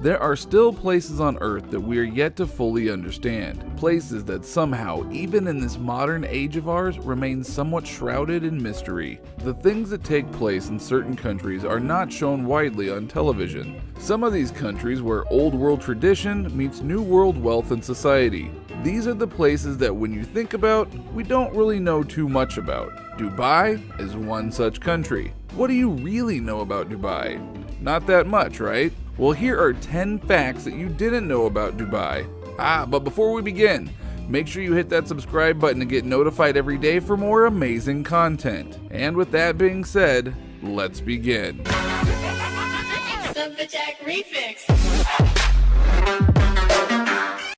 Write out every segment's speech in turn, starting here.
There are still places on Earth that we are yet to fully understand. Places that somehow, even in this modern age of ours, remain somewhat shrouded in mystery. The things that take place in certain countries are not shown widely on television. Some of these countries where old world tradition meets new world wealth and society. These are the places that when you think about, we don't really know too much about. Dubai is one such country. What do you really know about Dubai? Not that much, right? Well, here are 10 facts that you didn't know about Dubai. But before we begin, make sure you hit that subscribe button to get notified every day for more amazing content. And with that being said, let's begin.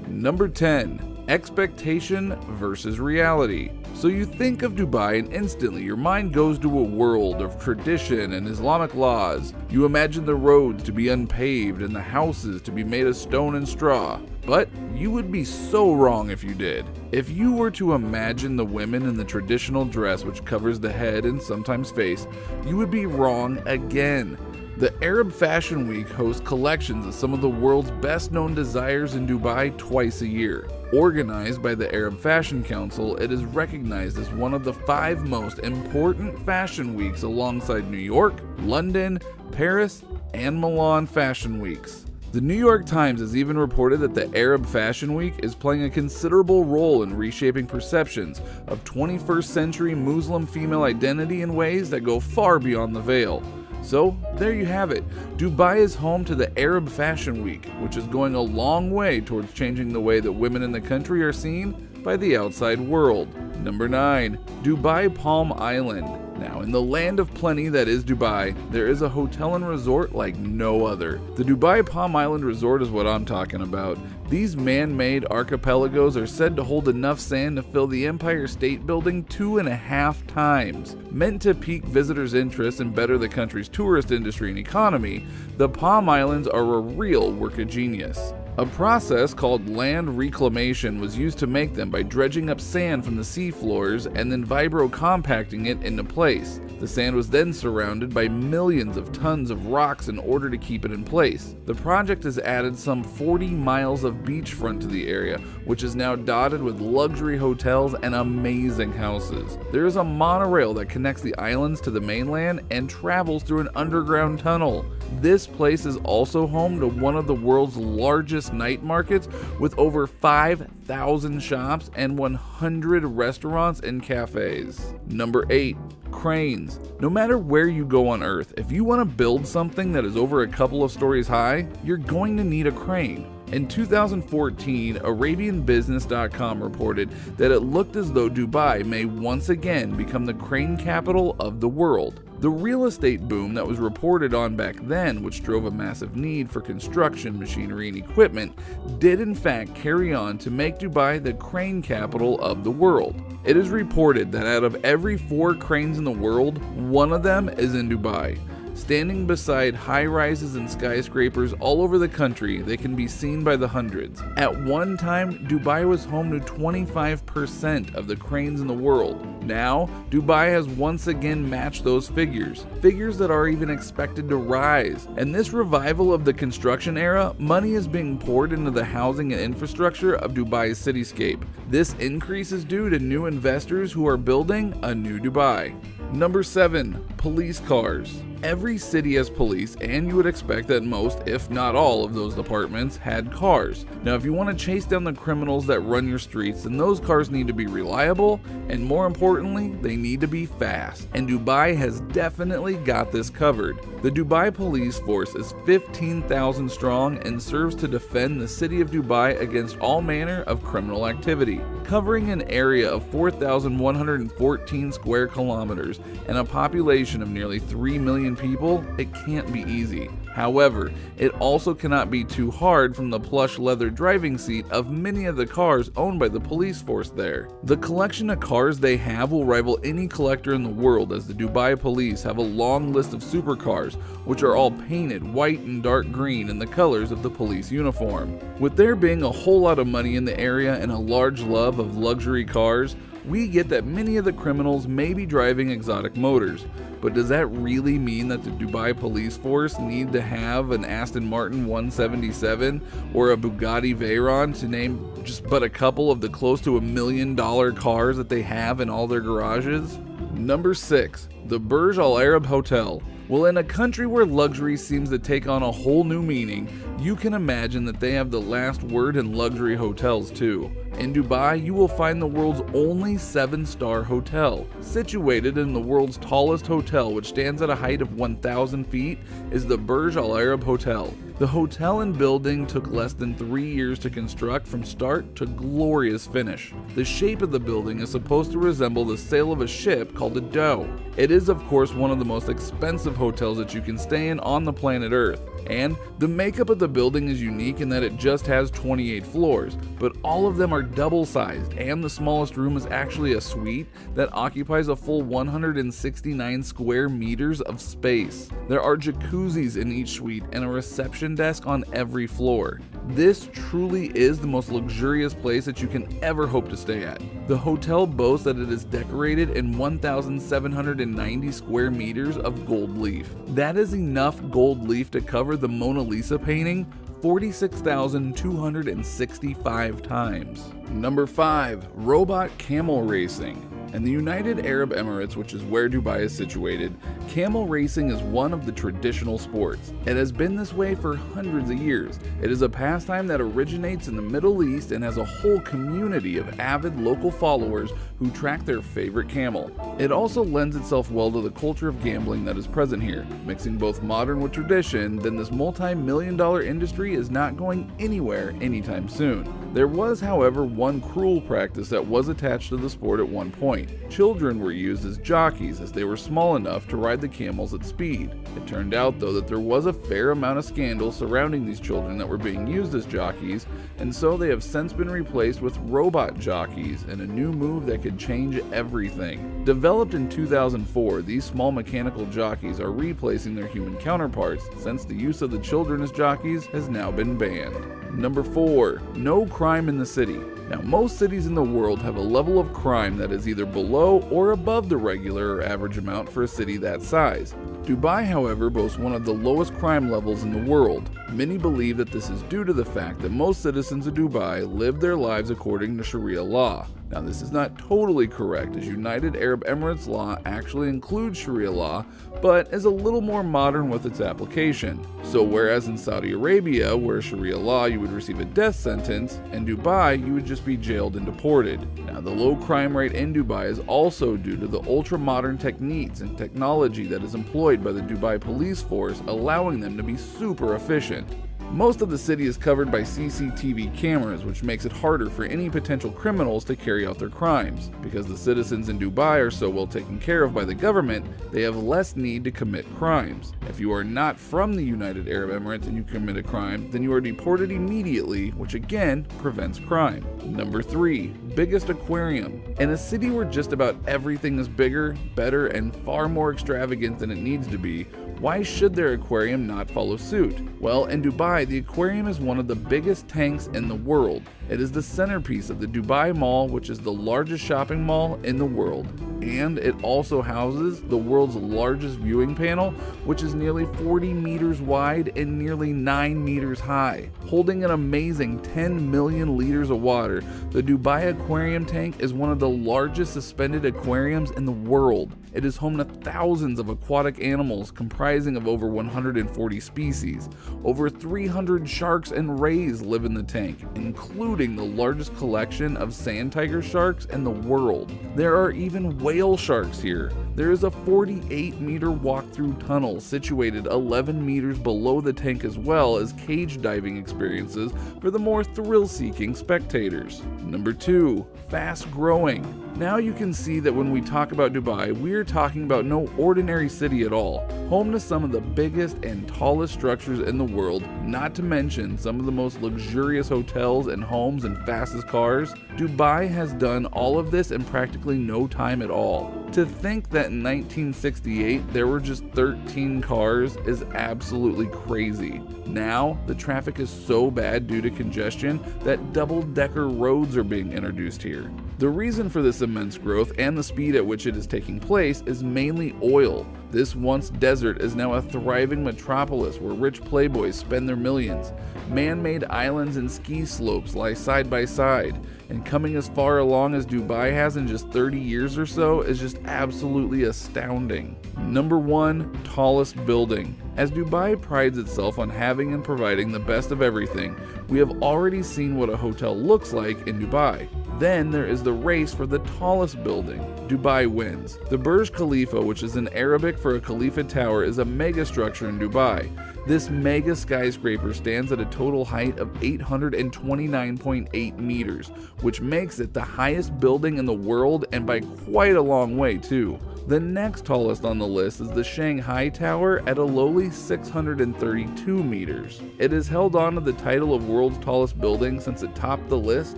Number 10. Expectation versus reality. So you think of Dubai and instantly your mind goes to a world of tradition and Islamic laws. You imagine the roads to be unpaved and the houses to be made of stone and straw. But you would be so wrong if you did. If you were to imagine the women in the traditional dress which covers the head and sometimes face, you would be wrong again. The Arab Fashion Week hosts collections of some of the world's best-known designers in Dubai twice a year. Organized by the Arab Fashion Council, it is recognized as one of the 5 most important fashion weeks alongside New York, London, Paris, and Milan fashion weeks. The New York Times has even reported that the Arab Fashion Week is playing a considerable role in reshaping perceptions of 21st century Muslim female identity in ways that go far beyond the veil. So, there you have it. Dubai is home to the Arab Fashion Week, which is going a long way towards changing the way that women in the country are seen by the outside world. Number 9. Dubai Palm Island. Now, in the land of plenty that is Dubai, there is a hotel and resort like no other. The Dubai Palm Island Resort is what I'm talking about. These man-made archipelagos are said to hold enough sand to fill the Empire State Building 2.5 times. Meant to pique visitors' interest and better the country's tourist industry and economy, the Palm Islands are a real work of genius. A process called land reclamation was used to make them by dredging up sand from the seafloors and then vibro-compacting it into place. The sand was then surrounded by millions of tons of rocks in order to keep it in place. The project has added some 40 miles of beachfront to the area, which is now dotted with luxury hotels and amazing houses. There is a monorail that connects the islands to the mainland and travels through an underground tunnel. This place is also home to one of the world's largest night markets with over 5,000 shops and 100 restaurants and cafes. Number 8. Cranes. No matter where you go on Earth, if you want to build something that is over a couple of stories high, you're going to need a crane. In 2014, ArabianBusiness.com reported that it looked as though Dubai may once again become the crane capital of the world. The real estate boom that was reported on back then, which drove a massive need for construction, machinery, and equipment, did in fact carry on to make Dubai the crane capital of the world. It is reported that out of every 4 cranes in the world, 1 of them is in Dubai. Standing beside high-rises and skyscrapers all over the country, they can be seen by the hundreds. At one time, Dubai was home to 25% of the cranes in the world. Now, Dubai has once again matched those figures that are even expected to rise. And this revival of the construction era, money is being poured into the housing and infrastructure of Dubai's cityscape. This increase is due to new investors who are building a new Dubai. Number 7. Police cars. Every city has police, and you would expect that most, if not all, of those departments had cars. Now, if you want to chase down the criminals that run your streets, then those cars need to be reliable, and more importantly, they need to be fast. And Dubai has definitely got this covered. The Dubai police force is 15,000 strong and serves to defend the city of Dubai against all manner of criminal activity. Covering an area of 4,114 square kilometers and a population of nearly 3 million people, it can't be easy. However, it also cannot be too hard from the plush leather driving seat of many of the cars owned by the police force there. The collection of cars they have will rival any collector in the world, as the Dubai police have a long list of supercars, which are all painted white and dark green in the colors of the police uniform. With there being a whole lot of money in the area and a large love of luxury cars, We get that many of the criminals may be driving exotic motors, but does that really mean that the Dubai police force need to have an Aston Martin 177 or a Bugatti Veyron, to name just but a couple of the close to $1 million cars that they have in all their garages? Number 6. The Burj Al Arab Hotel. Well, in a country where luxury seems to take on a whole new meaning, you can imagine that they have the last word in luxury hotels too. In Dubai, you will find the world's only 7-star hotel. Situated in the world's tallest hotel, which stands at a height of 1,000 feet, is the Burj Al Arab Hotel. The hotel and building took less than 3 years to construct from start to glorious finish. The shape of the building is supposed to resemble the sail of a ship called a dhow. It is, of course, one of the most expensive hotels that you can stay in on the planet Earth. And the makeup of the building is unique in that it just has 28 floors, but all of them are double-sized, and the smallest room is actually a suite that occupies a full 169 square meters of space. There are jacuzzis in each suite and a reception desk on every floor. This truly is the most luxurious place that you can ever hope to stay at. The hotel boasts that it is decorated in 1,790 square meters of gold leaf. That is enough gold leaf to cover the Mona Lisa painting 46,265 times. Number 5. Robot Camel Racing. In the United Arab Emirates, which is where Dubai is situated, camel racing is one of the traditional sports. It has been this way for hundreds of years. It is a pastime that originates in the Middle East and has a whole community of avid local followers who track their favorite camel. It also lends itself well to the culture of gambling that is present here. Mixing both modern with tradition, then this multi-million-dollar industry is not going anywhere anytime soon. There was, however, one cruel practice that was attached to the sport at one point. Children were used as jockeys as they were small enough to ride the camels at speed. It turned out, though, that there was a fair amount of scandal surrounding these children that were being used as jockeys, and so they have since been replaced with robot jockeys in a new move that could change everything. Developed in 2004, these small mechanical jockeys are replacing their human counterparts, since the use of the children as jockeys has now been banned. Number 4. No crime in the city. Now, most cities in the world have a level of crime that is either below or above the regular or average amount for a city that size. Dubai, however, boasts one of the lowest crime levels in the world. Many believe that this is due to the fact that most citizens of Dubai live their lives according to Sharia law. Now, this is not totally correct, as United Arab Emirates law actually includes Sharia law, but is a little more modern with its application. So whereas in Saudi Arabia, where Sharia law you would receive a death sentence, in Dubai you would just be jailed and deported. Now, the low crime rate in Dubai is also due to the ultra-modern techniques and technology that is employed by the Dubai police force, allowing them to be super efficient. Most of the city is covered by CCTV cameras, which makes it harder for any potential criminals to carry out their crimes. Because the citizens in Dubai are so well taken care of by the government, they have less need to commit crimes. If you are not from the United Arab Emirates and you commit a crime, then you are deported immediately, which again prevents crime. Number 3. Biggest aquarium. In a city where just about everything is bigger, better, and far more extravagant than it needs to be, why should their aquarium not follow suit? Well, in Dubai, the aquarium is one of the biggest tanks in the world. It is the centerpiece of the Dubai Mall, which is the largest shopping mall in the world. And it also houses the world's largest viewing panel, which is nearly 40 meters wide and nearly 9 meters high. Holding an amazing 10 million liters of water, the Dubai Aquarium tank is one of the largest suspended aquariums in the world. It is home to thousands of aquatic animals comprising of over 140 species. Over 300 sharks and rays live in the tank, including the largest collection of sand tiger sharks in the world. There are even whale sharks here. There is a 48-meter walk-through tunnel situated 11 meters below the tank, as well as cage diving experiences for the more thrill-seeking spectators. Number 2. Fast growing. Now you can see that when we talk about Dubai, we are talking about no ordinary city at all. Home to some of the biggest and tallest structures in the world, not to mention some of the most luxurious hotels and homes and fastest cars, Dubai has done all of this in practically no time at all. To think that in 1968 there were just 13 cars is absolutely crazy. Now, the traffic is so bad due to congestion that double-decker roads are being introduced here. The reason for this immense growth and the speed at which it is taking place is mainly oil. This once desert is now a thriving metropolis where rich playboys spend their millions. Man-made islands and ski slopes lie side by side, and coming as far along as Dubai has in just 30 years or so is just absolutely astounding. Number 1, tallest building. As Dubai prides itself on having and providing the best of everything, we have already seen what a hotel looks like in Dubai. Then there is the race for the tallest building. Dubai wins. The Burj Khalifa, which is in Arabic for a Khalifa tower, is a mega structure in Dubai. This mega skyscraper stands at a total height of 829.8 meters, which makes it the highest building in the world, and by quite a long way too. The next tallest on the list is the Shanghai Tower at a lowly 632 meters. It has held on to the title of world's tallest building since it topped the list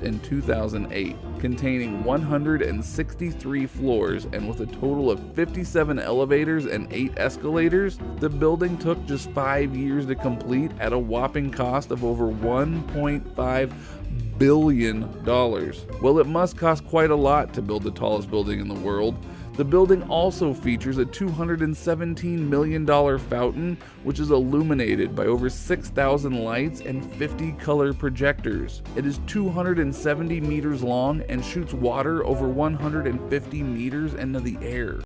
in 2008, containing 163 floors and with a total of 57 elevators and 8 escalators. The building took just 5 years to complete at a whopping cost of over $1.5 billion. Well, it must cost quite a lot to build the tallest building in the world. The building also features a $217 million fountain, which is illuminated by over 6,000 lights and 50 color projectors. It is 270 meters long and shoots water over 150 meters into the air.